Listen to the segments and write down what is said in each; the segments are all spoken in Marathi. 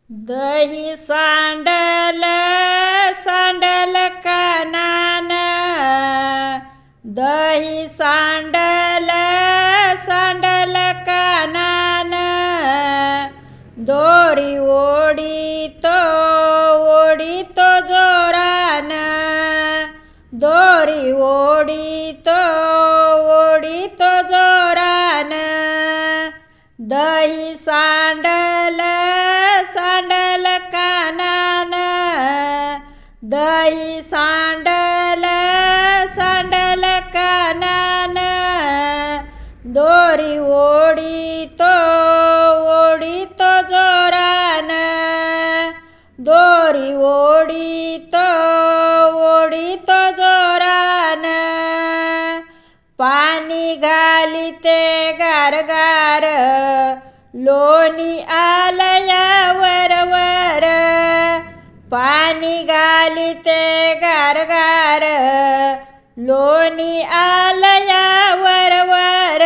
दही सांडल सांडल कानान, दही सांडल सांडल कानान, दोरी ओढीतो ओढीतो जोरान, दोरी ओढीतो ओढीतो जोरान, दही सांडल सांडल कानान, दही सांडल सांडल कानान, दोरी ओढीतो ओढीतो जोरान, दोरी ओढीतो ओढीतो जोरान, पाणी घालिते गारगार, लोणी आलया वरवर, पाणी घालिते गारगार, लोणी आलया वरवर,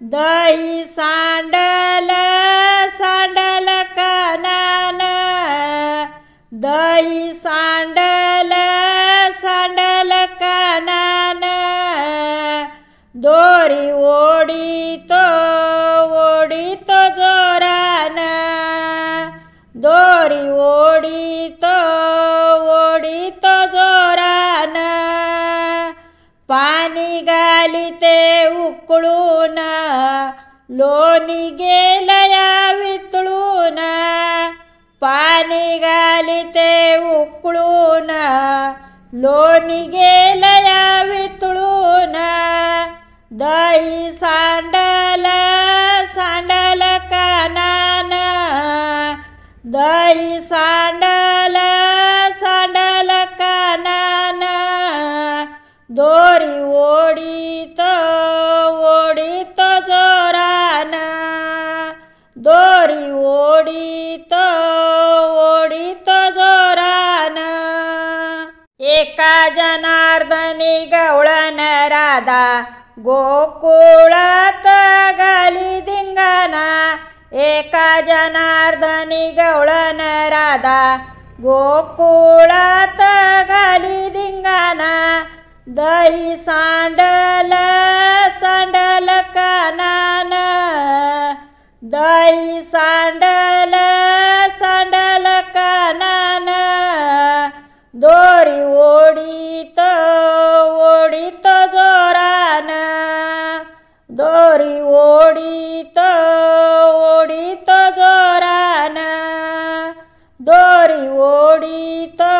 दही सांडल सांडल कानान, दही सांडल सांडल कानान, दोरी ओढीतो ओढीतो जोरान, दोरी ओढीतो ओढीतो जोरान, पाणी घालिते उकळून, लोणी गेलया वितळून, पाणी घालिते उकळून, लोणी गेलया वितळून, दही सांडल सांडल कानान, दही सांडल सांडल कानान, दोरी ओढीतो ओढीतो जोरान, दोरी ओढीतो ओढीतो जोरान, एका जनार्दनी गवळण राधा, गोकुळात घाली धिंगाणा, एका जनार्दनी गवळण राधा, गोकुळात घाली धिंगाणा, दही सांडल सांडल कानान, दही सांडल सांडल कानान, दोरी ओढीतो ओढीतो जोरान, दोरी ओढीतो ओढीतो जोरान, दोरी ओढीतो